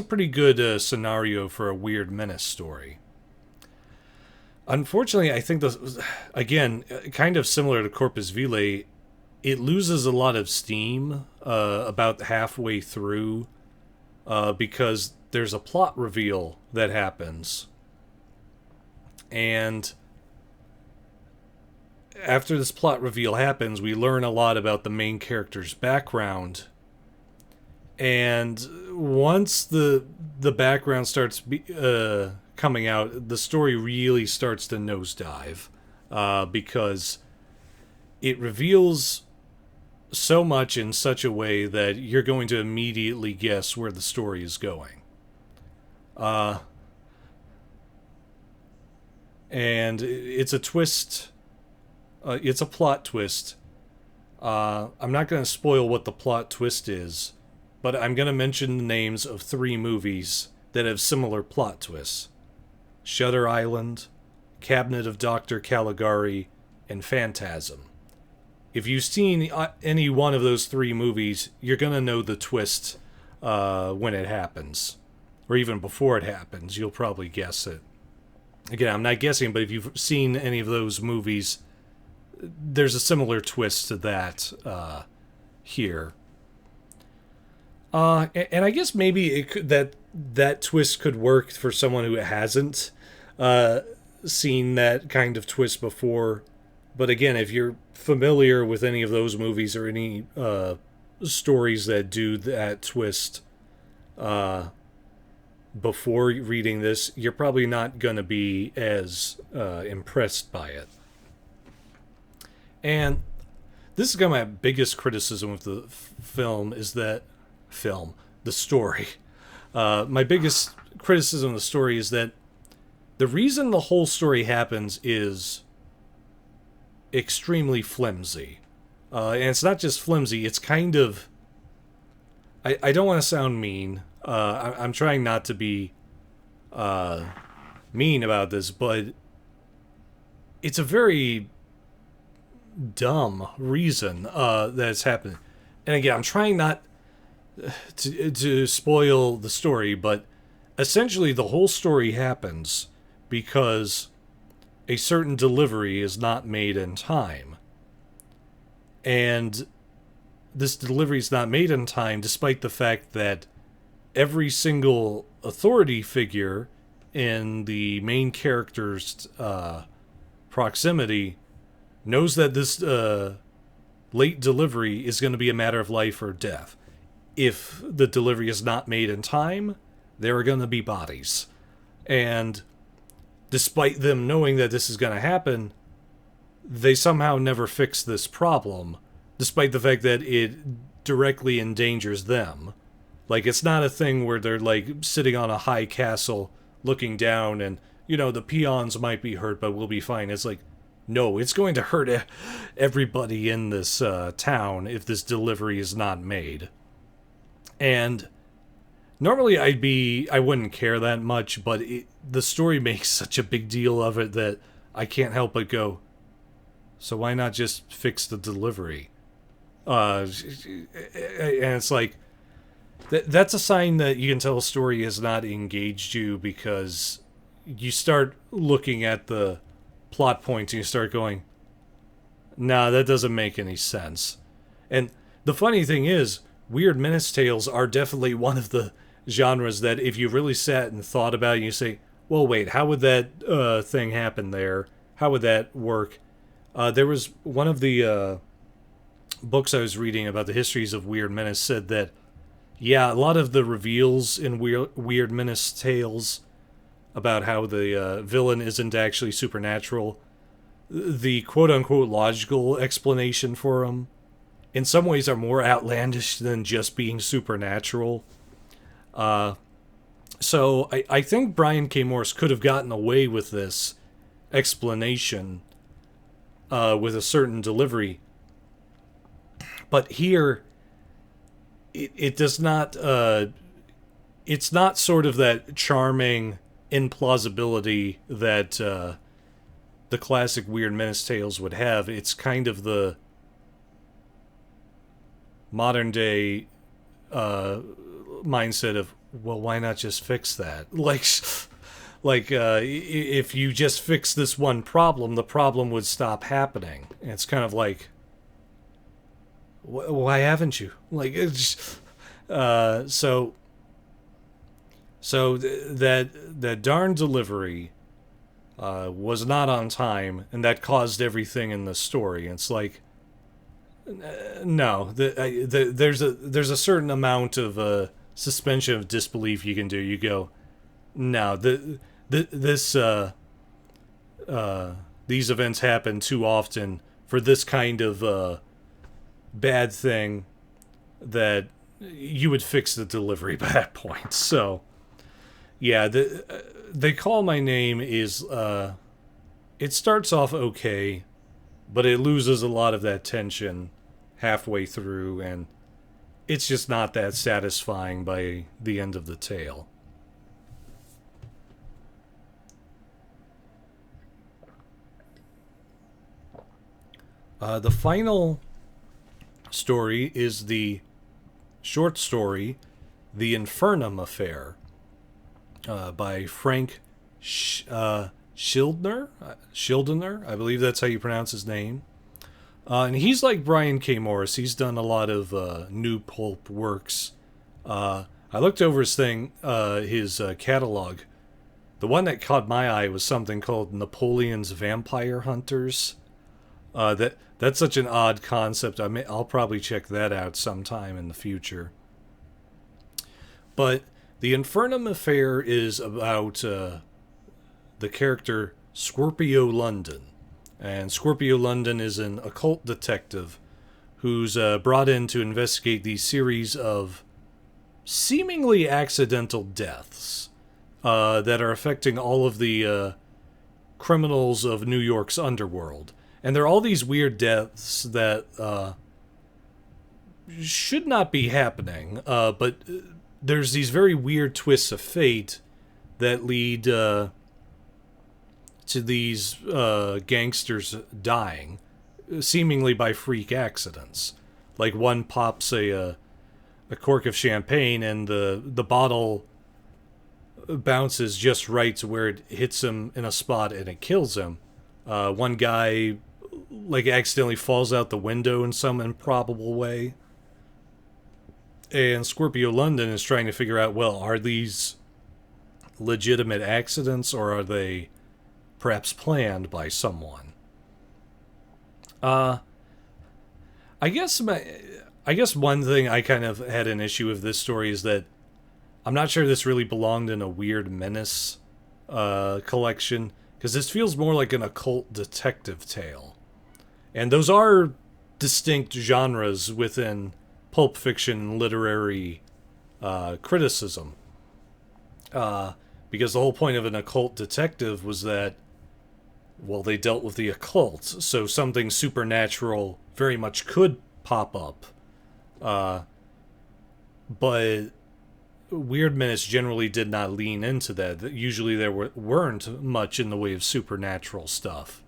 pretty good scenario for a weird Menace story. Unfortunately, I think again, kind of similar to Corpus Vile, it loses a lot of steam about halfway through, because there's a plot reveal that happens. And after this plot reveal happens, we learn a lot about the main character's background. And once the background starts coming out, the story really starts to nosedive, because it reveals so much in such a way that you're going to immediately guess where the story is going. And it's a twist. It's a plot twist. I'm not going to spoil what the plot twist is, but I'm going to mention the names of 3 movies that have similar plot twists: Shutter Island, Cabinet of Dr. Caligari, and Phantasm. If you've seen any one of those 3 movies, you're going to know the twist when it happens. Or even before it happens, you'll probably guess it. Again, I'm not guessing, but if you've seen any of those movies, there's a similar twist to that here. And I guess maybe it could, that twist could work for someone who hasn't seen that kind of twist before. But again, if you're familiar with any of those movies or any stories that do that twist before reading this, you're probably not going to be as impressed by it. And this is kind of my biggest criticism of the the story. My biggest criticism of the story is that the reason the whole story happens is extremely flimsy. And it's not just flimsy, it's kind of... I don't want to sound mean. I'm trying not to be mean about this, but it's a very dumb reason that's happening. And again, I'm trying not to spoil the story, but essentially the whole story happens because a certain delivery is not made in time. And this delivery is not made in time despite the fact that every single authority figure in the main character's proximity knows that this late delivery is going to be a matter of life or death. If the delivery is not made in time, there are going to be bodies. And despite them knowing that this is going to happen, they somehow never fix this problem, despite the fact that it directly endangers them. Like, it's not a thing where they're, like, sitting on a high castle looking down and, the peons might be hurt, but we'll be fine. It's like, no, it's going to hurt everybody in this town if this delivery is not made. And normally I wouldn't care that much, but the story makes such a big deal of it that I can't help but go, so why not just fix the delivery? And it's like, that's a sign that you can tell a story has not engaged you, because you start looking at the plot points and you start going, nah, that doesn't make any sense. And the funny thing is, weird menace tales are definitely one of the genres that if you really sat and thought about it, you say, well, wait, how would that thing happen there? How would that work? There was one of the books I was reading about the histories of weird menace said that, yeah, a lot of the reveals in weird menace tales about how the villain isn't actually supernatural, the quote-unquote logical explanation for them, in some ways are more outlandish than just being supernatural. So I think Brian K. Morse could have gotten away with this explanation with a certain delivery. But here, it does not, it's not sort of that charming implausibility that the classic Weird Menace tales would have. It's kind of the modern day mindset of, well, why not just fix that? Like if you just fix this one problem, the problem would stop happening. And it's kind of like, why haven't you? Like, it's so that darn delivery was not on time, and that caused everything in the story. It's like, no, there's a certain amount of suspension of disbelief you can do. You go, no, these events happen too often for this kind of bad thing that you would fix the delivery by that point. So, yeah, They Call My Name is, it starts off okay, but it loses a lot of that tension halfway through, and it's just not that satisfying by the end of the tale. The final story is the short story, The Infernum Affair, by Frank Schildiner? Schildiner, I believe that's how you pronounce his name. And he's like Brian K. Morse. He's done a lot of new pulp works. I looked over his catalog. The one that caught my eye was something called Napoleon's Vampire Hunters. That's such an odd concept. I'll probably check that out sometime in the future. But the Infernum Affair is about the character Scorpio London. And Scorpio London is an occult detective who's brought in to investigate these series of seemingly accidental deaths that are affecting all of the criminals of New York's underworld. And there are all these weird deaths that should not be happening, but there's these very weird twists of fate that lead to these gangsters dying, seemingly by freak accidents. Like one pops a cork of champagne and the bottle bounces just right to where it hits him in a spot and it kills him. One guy like accidentally falls out the window in some improbable way. And Scorpio London is trying to figure out, well, are these legitimate accidents or are they perhaps planned by someone? I guess one thing I kind of had an issue with this story is that I'm not sure this really belonged in a Weird Menace collection, because this feels more like an occult detective tale. And those are distinct genres within pulp fiction literary criticism. Because the whole point of an occult detective was that well, they dealt with the occult, so something supernatural very much could pop up. Uh, but Weird Menace generally did not lean into that. Usually there weren't much in the way of supernatural stuff.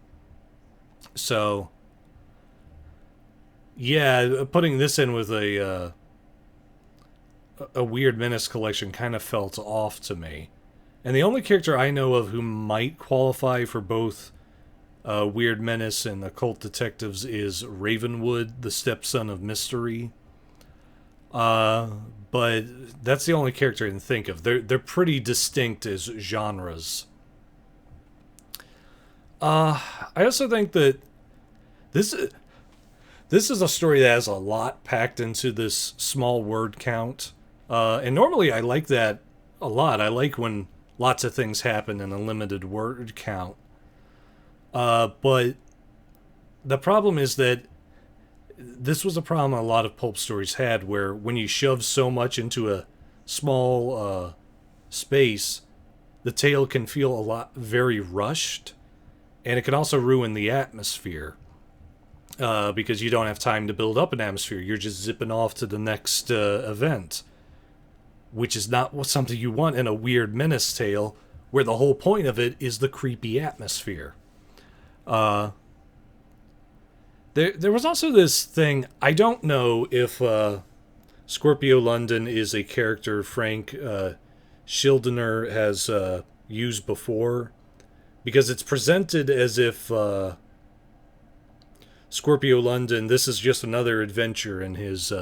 So, yeah, putting this in with a Weird Menace collection kind of felt off to me. And the only character I know of who might qualify for both Weird Menace and Occult Detectives is Ravenwood, the stepson of Mystery. But that's the only character I can think of. They're pretty distinct as genres. I also think that this is a story that has a lot packed into this small word count. And normally I like that a lot. I like when lots of things happen in a limited word count. But the problem is that this was a problem a lot of pulp stories had, where when you shove so much into a small space, the tale can feel very rushed, and it can also ruin the atmosphere. Because you don't have time to build up an atmosphere. You're just zipping off to the next event, which is not something you want in a Weird Menace tale, where the whole point of it is the creepy atmosphere. There was also this thing. I don't know if Scorpio London is a character Frank Schildiner has used before, because it's presented as if Scorpio London, this is just another adventure in his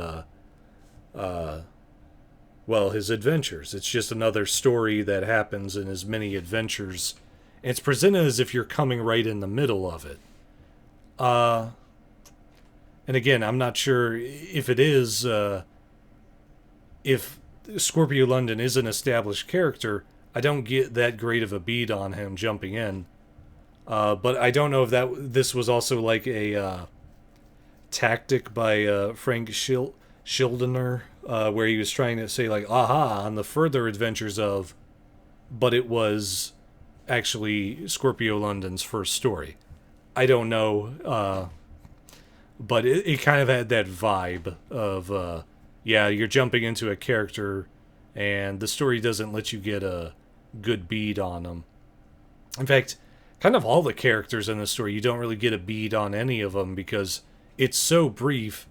his adventures. It's just another story that happens in his many adventures. And it's presented as if you're coming right in the middle of it. And again, I'm not sure if it is, if Scorpio London is an established character. I don't get that great of a beat on him jumping in. But I don't know if this was also like a tactic by Frank Schildiner, where he was trying to say like, aha, on the further adventures of, but it was actually Scorpio London's first story. I don't know, but it kind of had that vibe of, you're jumping into a character and the story doesn't let you get a good bead on them. In fact, kind of all the characters in the story, you don't really get a bead on any of them because it's so brief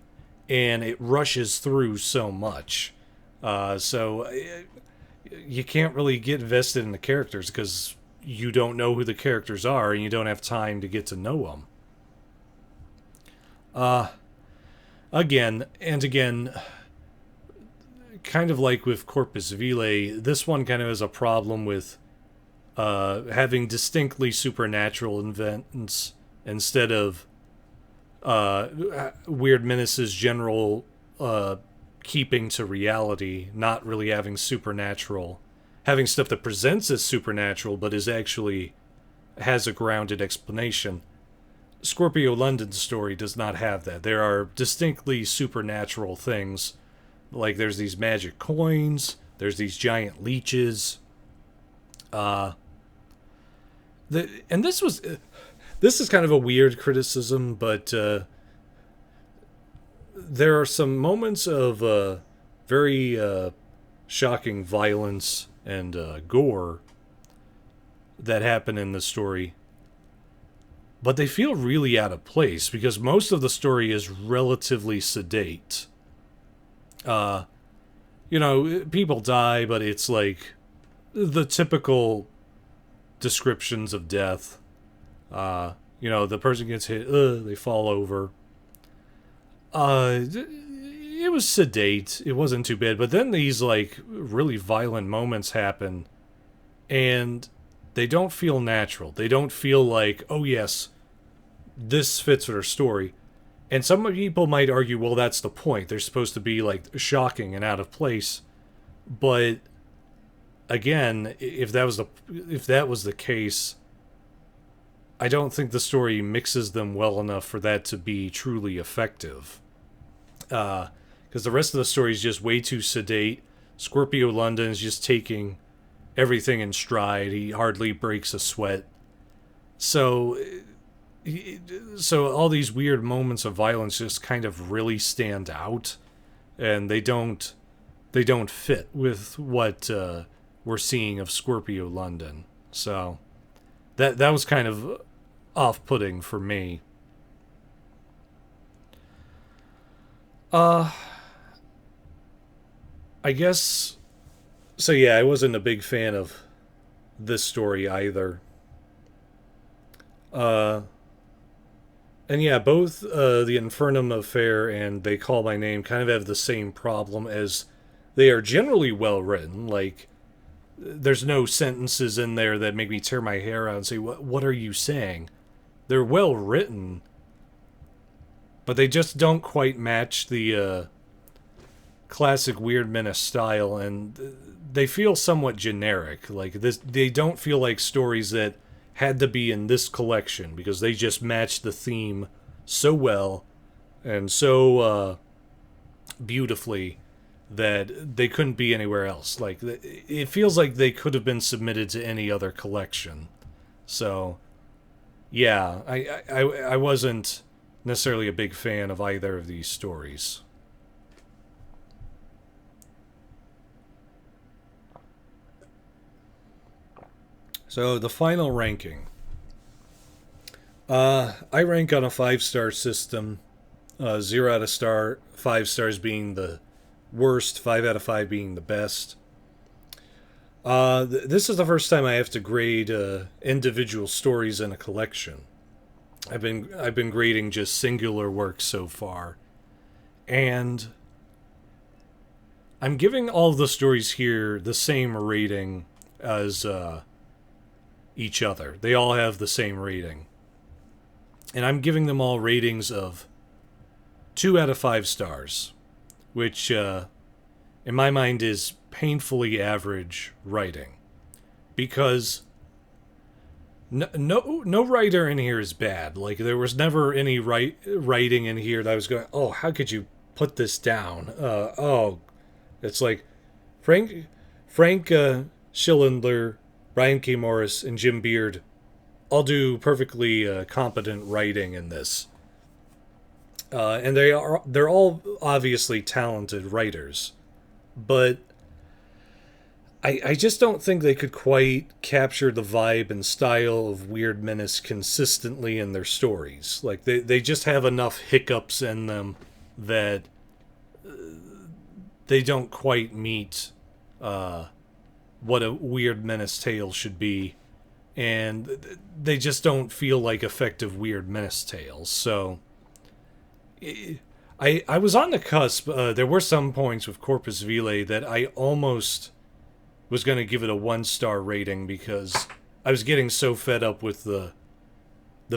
and it rushes through so much. So you can't really get invested in the characters because you don't know who the characters are and you don't have time to get to know them. Again, kind of like with Corpus Vile, this one kind of has a problem with having distinctly supernatural events instead of Weird Menace's general keeping to reality, not really having supernatural, having stuff that presents as supernatural but is actually has a grounded explanation. Scorpio London's story does not have that. There are distinctly supernatural things, like there's these magic coins, there's these giant leeches. And this is kind of a weird criticism, but there are some moments of very shocking violence and gore that happen in the story. But they feel really out of place because most of the story is relatively sedate. People die, but it's like the typical descriptions of death. The person gets hit, they fall over. It was sedate. It wasn't too bad. But then these, like, really violent moments happen, and they don't feel natural. They don't feel like, oh, yes, this fits their story. And some people might argue, well, that's the point. They're supposed to be, like, shocking and out of place. But, again, if that was the case, I don't think the story mixes them well enough for that to be truly effective. Because the rest of the story is just way too sedate. Scorpio London is just taking everything in stride. He hardly breaks a sweat. So, so all these weird moments of violence just kind of really stand out, and they don't fit with what we're seeing of Scorpio London. So that was kind of off-putting for me. I guess so. Yeah, I wasn't a big fan of this story either. Uh, and yeah, both the Infernum affair and They Call My Name kind of have the same problem as they are generally well written. Like, there's no sentences in there that make me tear my hair out and say, what are you saying? They're well written, but they just don't quite match the classic Weird Menace style, and they feel somewhat generic. Like, this, they don't feel like stories that had to be in this collection because they just match the theme so well and so beautifully that they couldn't be anywhere else. Like, it feels like they could have been submitted to any other collection. So, yeah, I wasn't necessarily a big fan of either of these stories. So, the final ranking. I rank on a 5-star system. 0 out of star, 5 stars being the worst, 5 out of 5 being the best. This is the first time I have to grade individual stories in a collection. I've been grading just singular works so far, and I'm giving all of the stories here the same rating as each other. They all have the same rating, and I'm giving them all ratings of 2 out of 5 stars, which in my mind is painfully average writing, because no writer in here is bad. Like, there was never any writing in here that I was going, oh, how could you put this down? It's like Frank Schildiner, Brian K. Morris, and Jim Beard all do perfectly competent writing in this. And they're all obviously talented writers, but I just don't think they could quite capture the vibe and style of Weird Menace consistently in their stories. Like, they just have enough hiccups in them that they don't quite meet what a Weird Menace tale should be, and they just don't feel like effective Weird Menace tales. So I was on the cusp. There were some points with Corpus Vile that I almost was going to give it a 1-star rating, because I was getting so fed up with the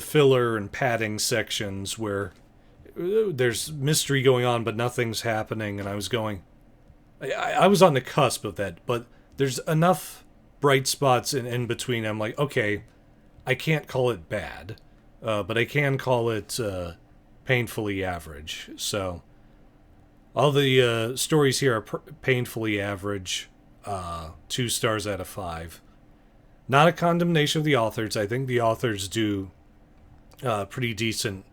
filler and padding sections where there's mystery going on but nothing's happening, and I was going, I was on the cusp of that, but there's enough bright spots in between. I'm like, okay, I can't call it bad, but I can call it painfully average. So all the stories here are painfully average. 2 stars out of 5. Not a condemnation of the authors. I think the authors do pretty decent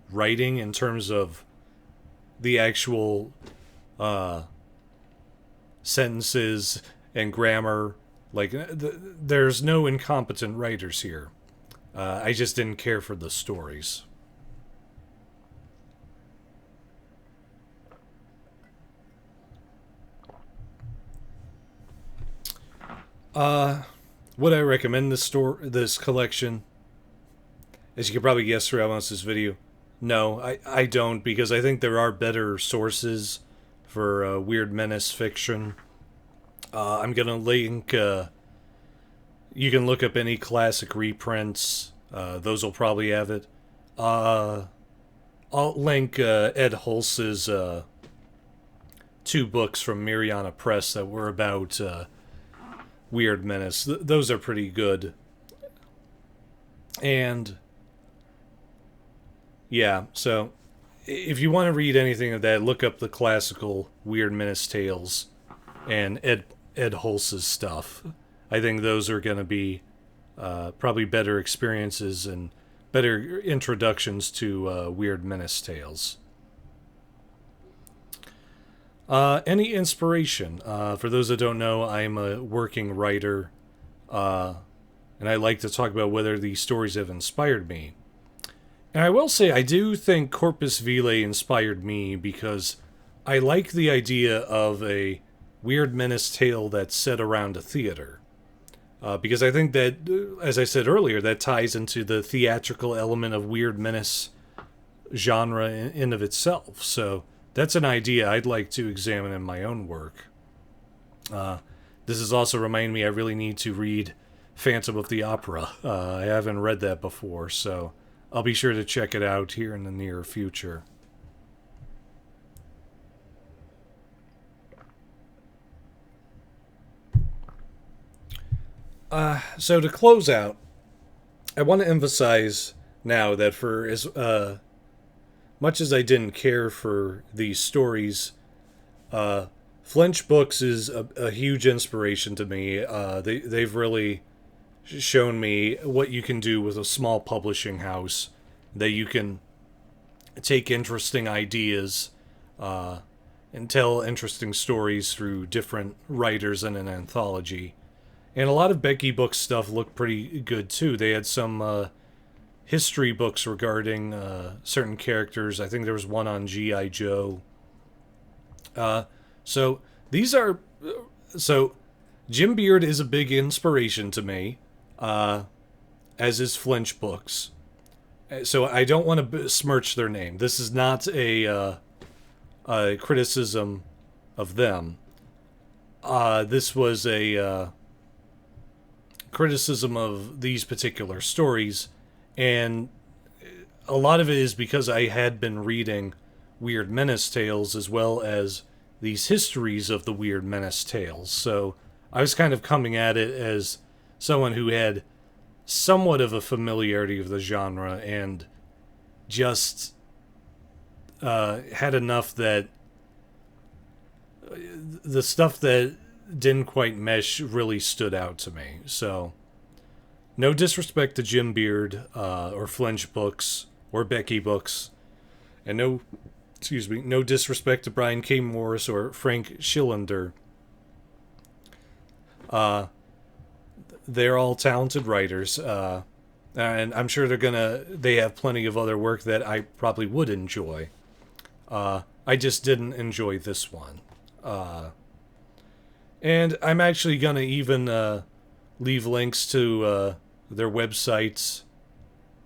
writing in terms of the actual sentences and grammar. Like, there's no incompetent writers here. I just didn't care for the stories. Would I recommend this collection? As you can probably guess throughout most of this video, no, I don't, because I think there are better sources for Weird Menace fiction. I'm gonna link, you can look up any classic reprints, those will probably have it. I'll link Ed Hulse's 2 books from Mariana Press that were about Weird Menace. Those are pretty good. And yeah, so if you want to read anything of that, look up the classical Weird Menace tales and Ed Hulse's stuff. I think those are going to be probably better experiences and better introductions to weird menace tales. Any inspiration? For those that don't know, I'm a working writer, and I like to talk about whether these stories have inspired me. And I will say, I do think Corpus Vile inspired me because I like the idea of a weird menace tale that's set around a theater. Because I think that, as I said earlier, that ties into the theatrical element of weird menace genre in of itself. So that's an idea I'd like to examine in my own work. This has also reminded me I really need to read Phantom of the Opera. I haven't read that before, so I'll be sure to check it out here in the near future. So to close out, I want to emphasize now that for as much as I didn't care for these stories, Flinch Books is a huge inspiration to me. They've really shown me what you can do with a small publishing house, that you can take interesting ideas and tell interesting stories through different writers in an anthology. And a lot of Becky Books stuff looked pretty good too. They had some history books regarding certain characters. I think there was one on G.I. Joe. So these are... So Jim Beard is a big inspiration to me, as is Flinch Books. So I don't want to besmirch their name. This is not a criticism of them. This was a... criticism of these particular stories, and a lot of it is because I had been reading Weird Menace tales as well as these histories of the Weird Menace tales, so I was kind of coming at it as someone who had somewhat of a familiarity of the genre and just had enough that the stuff that didn't quite mesh really stood out to me. So, no disrespect to Jim Beard, or Flinch Books, or Becky Books, and no disrespect to Brian K. Morris or Frank Schildiner. They're all talented writers, and I'm sure they have plenty of other work that I probably would enjoy. I just didn't enjoy this one. And I'm actually going to even leave links to their websites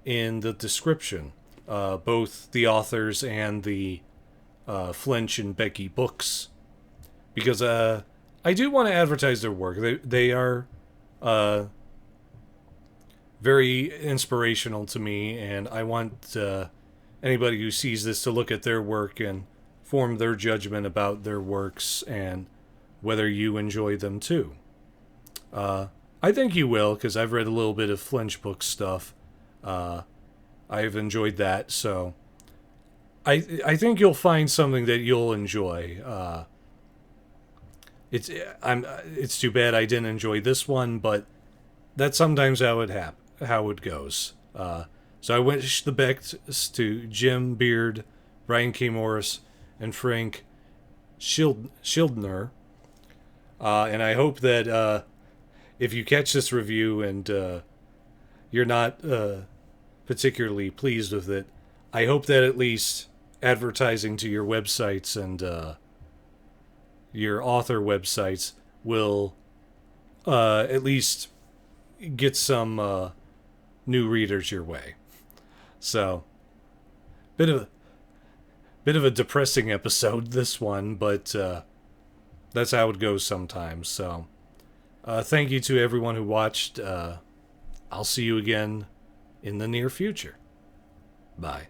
in the description. Both the authors and the Flinch and Becky Books. Because I do want to advertise their work. They are very inspirational to me, and I want anybody who sees this to look at their work and form their judgment about their works and whether you enjoy them too. I think you will, because I've read a little bit of Flinch Book stuff. I've enjoyed that, so I think you'll find something that you'll enjoy. It's too bad I didn't enjoy this one, but that's sometimes how it goes. So I wish the best to Jim Beard, Brian K. Morris, and Frank Schildiner. And I hope that if you catch this review and you're not particularly pleased with it, I hope that at least advertising to your websites and your author websites will at least get some new readers your way. So, bit of a depressing episode, this one, but that's how it goes sometimes. So, thank you to everyone who watched. I'll see you again in the near future. Bye.